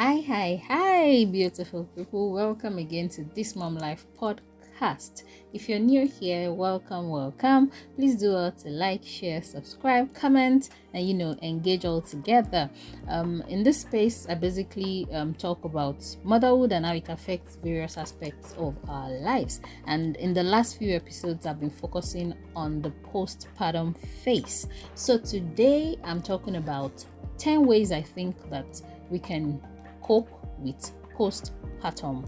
Hi, beautiful people. Welcome again to This Mom Life podcast. If you're new here, welcome. Please do all to like, share, subscribe, comment, and engage all together. In this space, I basically talk about motherhood and how it affects various aspects of our lives. And in the last few episodes, I've been focusing on the postpartum phase. So today, I'm talking about 10 ways I think that we can cope with postpartum.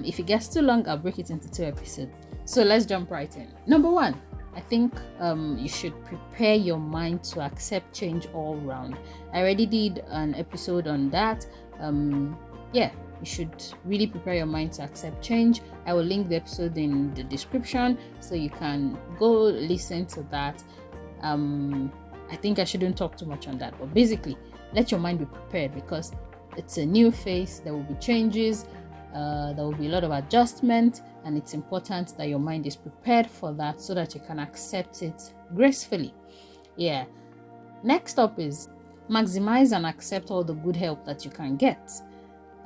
If it gets too long, I'll break it into 2 episodes. So let's jump right in. Number 1, I think you should prepare your mind to accept change all round. I already did an episode on that. You should really prepare your mind to accept change. I will link the episode in the description so you can go listen to that. I think I shouldn't talk too much on that, but basically, let your mind be prepared because it's a new phase. There will be changes. There will be a lot of adjustment, and it's important that your mind is prepared for that so that you can accept it gracefully. Yeah. Next up is maximize and accept all the good help that you can get.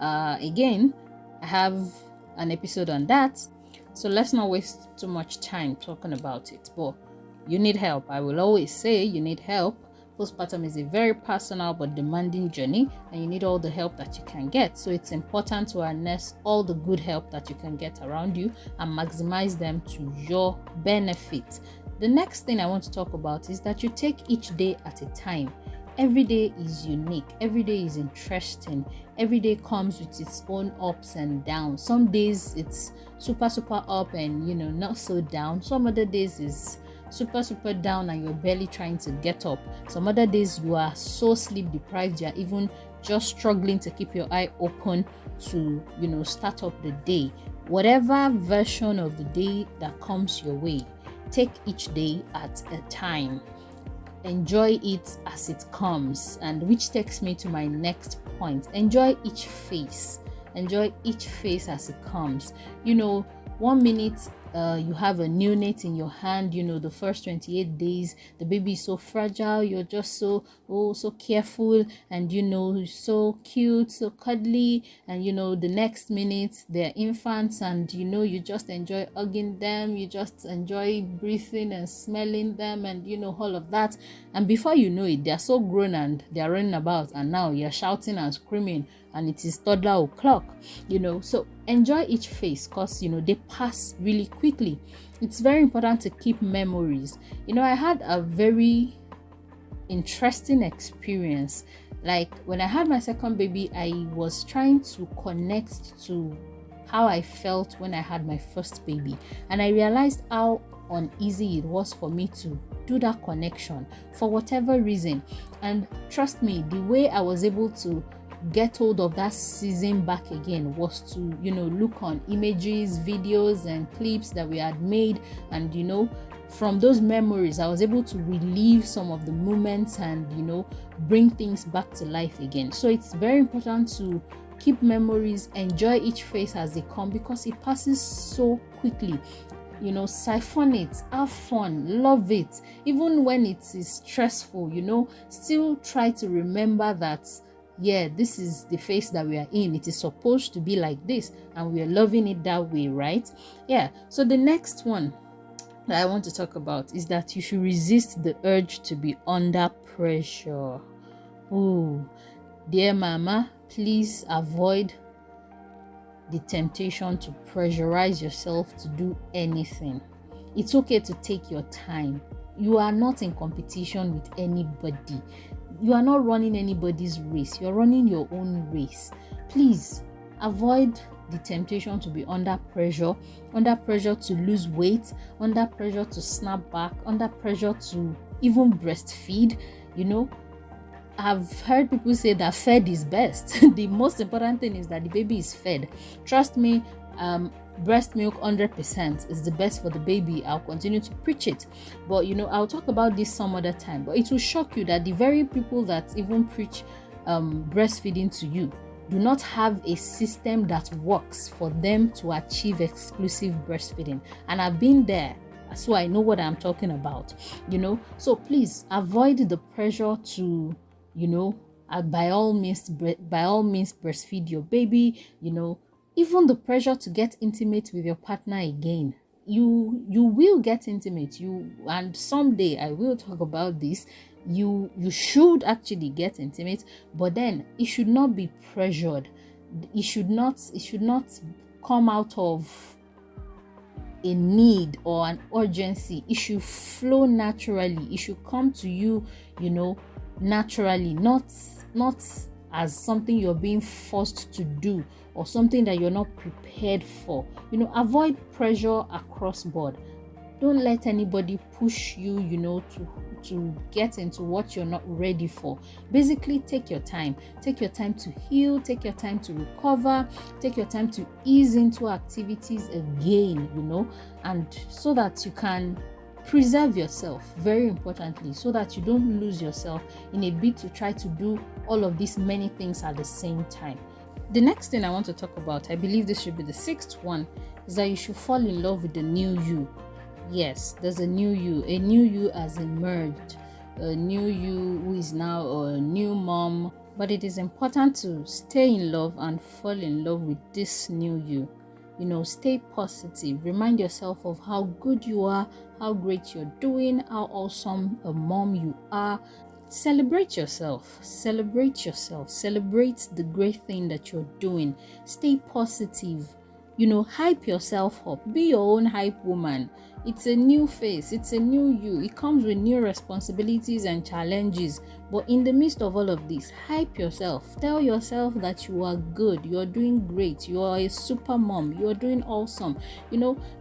Again, I have an episode on that, so let's not waste too much time talking about it. But you need help. I will always say you need help. Postpartum is a very personal but demanding journey, and you need all the help that you can get. So it's important to harness all the good help that you can get around you and maximize them to your benefit. The next thing I want to talk about is that you take each day at a time. Every day is unique. Every day is interesting. Every day comes with its own ups and downs. Some days it's super up and not so down. Some other days is super down and you're barely trying to get up. Some other days you are so sleep deprived, you're even just struggling to keep your eye open to start up the day. Whatever version of the day that comes your way, take each day at a time. Enjoy it as it comes, and which takes me to my next point. Enjoy each phase as it comes. 1 minute you have a neonate in your hand, the first 28 days, the baby is so fragile, you're just so careful, and so cute, so cuddly, and the next minute they're infants, and you just enjoy hugging them, you just enjoy breathing and smelling them, and all of that, and before you know it, they're so grown and they're running about, and now you're shouting and screaming and it is toddler o'clock. So enjoy each phase because they pass really quickly. It's very important to keep memories. I had a very interesting experience. Like when I had my second baby, I was trying to connect to how I felt when I had my first baby, and I realized how uneasy it was for me to do that connection for whatever reason. And trust me, the way I was able to get hold of that season back again was to look on images, videos and clips that we had made, and from those memories I was able to relive some of the moments and bring things back to life again. So it's very important to keep memories, enjoy each phase as they come because it passes so quickly. Siphon it, have fun, love it. Even when it is stressful, still try to remember that this is the phase that we are in. It is supposed to be like this, and we are loving it that way, right? So the next one that I want to talk about is that you should resist the urge to be under pressure. Oh, dear mama, please avoid the temptation to pressurize yourself to do anything. It's okay to take your time. You are not in competition with anybody. You are not running anybody's race. You're running your own race. Please avoid the temptation to be under pressure to lose weight, under pressure to snap back, under pressure to even breastfeed. I've heard people say that fed is best. The most important thing is that the baby is fed. Trust me, breast milk 100% is the best for the baby. I'll continue to preach it, but I'll talk about this some other time. But it will shock you that the very people that even preach breastfeeding to you do not have a system that works for them to achieve exclusive breastfeeding, and I've been there, so I know what I'm talking about. So please avoid the pressure to by all means breastfeed your baby. Even the pressure to get intimate with your partner again, you will get intimate, and someday I will talk about this. You should actually get intimate, but then it should not be pressured. It should not come out of a need or an urgency. It should flow naturally. It should come to you, naturally, not as something you're being forced to do or something that you're not prepared for. Avoid pressure across board. Don't let anybody push you, to get into what you're not ready for. Basically, take your time. Take your time to heal. Take your time to recover. Take your time to ease into activities again, and so that you can preserve yourself, very importantly, so that you don't lose yourself in a bid to try to do all of these many things at the same time. The next thing I want to talk about, I believe this should be the sixth one, is that you should fall in love with the new you. Yes, there's a new you. A new you has emerged. A new you who is now a new mom. But it is important to stay in love and fall in love with this new you. Stay positive. Remind yourself of how good you are, how great you're doing, how awesome a mom you are. Celebrate yourself. Celebrate yourself. Celebrate the great thing that you're doing. Stay positive. Hype yourself up. Be your own hype woman. It's a new face. It's a new you. It comes with new responsibilities and challenges. But in the midst of all of this, hype yourself. Tell yourself that you are good. You are doing great. You are a super mom. You are doing awesome.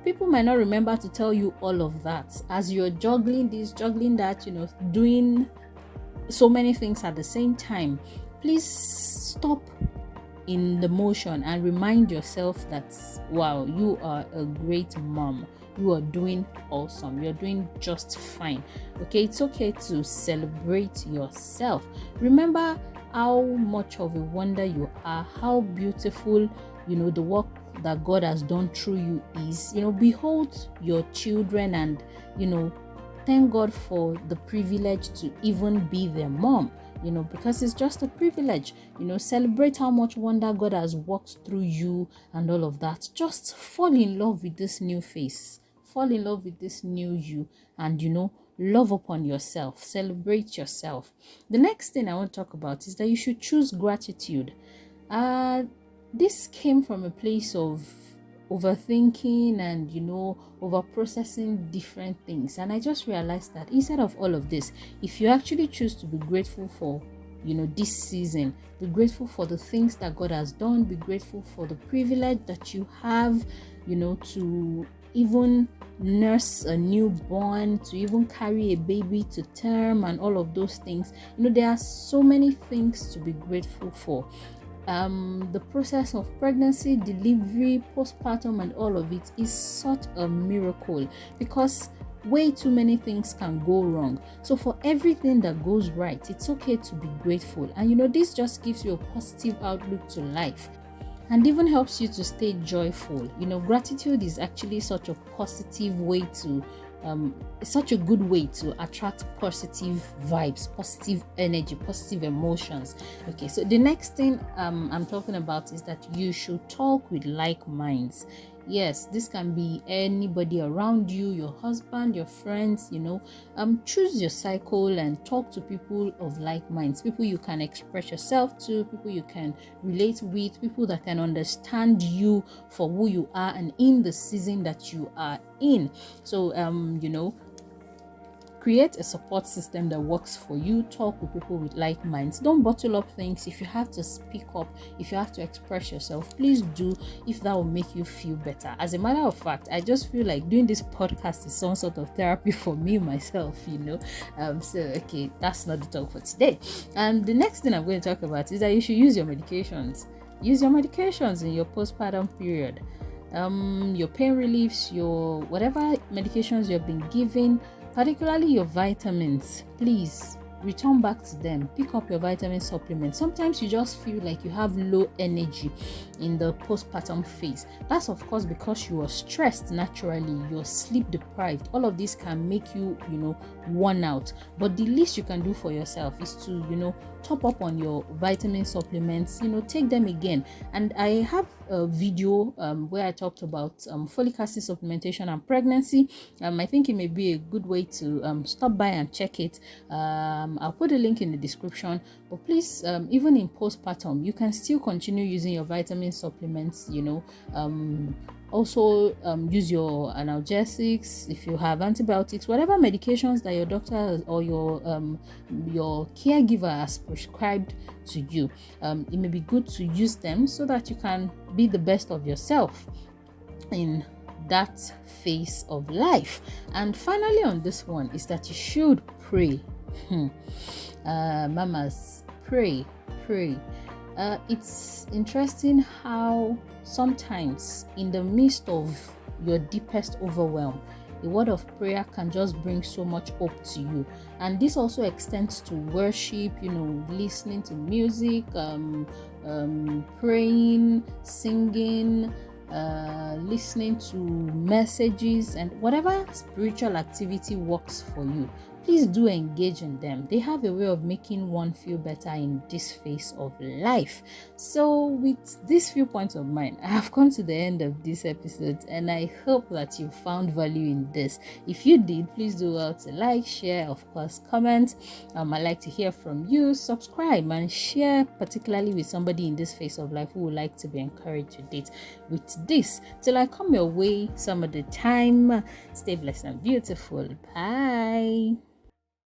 People might not remember to tell you all of that as you're juggling this, juggling that, doing so many things at the same time. Please stop in the motion and remind yourself that, wow, you are a great mom. You are doing awesome. You're doing just fine. Okay, it's okay to celebrate yourself. Remember how much of a wonder you are, how beautiful, the work that God has done through you is. Behold your children and, thank God for the privilege to even be their mom. Because it's just a privilege. Celebrate how much wonder God has worked through you and all of that. Just fall in love with this new face. Fall in love with this new you and, love upon yourself. Celebrate yourself. The next thing I want to talk about is that you should choose gratitude. This came from a place of overthinking and over processing different things, and I just realized that instead of all of this, if you actually choose to be grateful for this season, be grateful for the things that God has done, be grateful for the privilege that you have, to even nurse a newborn, to even carry a baby to term and all of those things. There are so many things to be grateful for. The process of pregnancy, delivery, postpartum and all of it is such a miracle because way too many things can go wrong. So for everything that goes right, it's okay to be grateful. And this just gives you a positive outlook to life and even helps you to stay joyful. Gratitude is actually such a positive way to such a good way to attract positive vibes, positive energy, positive emotions. Okay, so the next thing I'm talking about is that you should talk with like minds. Yes, this can be anybody around you, your husband, your friends, choose your cycle and talk to people of like minds, people you can express yourself to, people you can relate with, people that can understand you for who you are and in the season that you are in. So, create a support system that works for you. Talk with people with like minds. Don't bottle up things. If you have to speak up, if you have to express yourself, please do, if that will make you feel better. As a matter of fact, I just feel like doing this podcast is some sort of therapy for me myself, so okay, that's not the talk for today. And the next thing I'm going to talk about is that you should use your medications. Use your medications in your postpartum period. Your pain reliefs, your whatever medications you've been given, particularly your vitamins, please return back to them. Pick up your vitamin supplements. Sometimes you just feel like you have low energy in the postpartum phase. That's of course because you are stressed naturally, you're sleep deprived. All of this can make you, worn out. But the least you can do for yourself is to, top up on your vitamin supplements, take them again. And I have a video where I talked about folic acid supplementation and pregnancy. I think it may be a good way to stop by and check it. I'll put a link in the description. But please, even in postpartum, you can still continue using your vitamin supplements. Also, use your analgesics if you have antibiotics, whatever medications that your doctor or your caregiver has prescribed to you. It may be good to use them so that you can be the best of yourself in that phase of life. And finally, on this one is that you should pray. Mamas, pray. It's interesting how sometimes in the midst of your deepest overwhelm, a word of prayer can just bring so much hope to you. And this also extends to worship, listening to music, praying, singing, listening to messages, and whatever spiritual activity works for you. Please do engage in them. They have a way of making one feel better in this phase of life. So with these few points of mine, I have come to the end of this episode, and I hope that you found value in this. If you did, please do well to like, share, of course, comment. I'd like to hear from you. Subscribe and share, particularly with somebody in this phase of life who would like to be encouraged to date with this. Till I come your way some of the time, stay blessed and beautiful. Bye.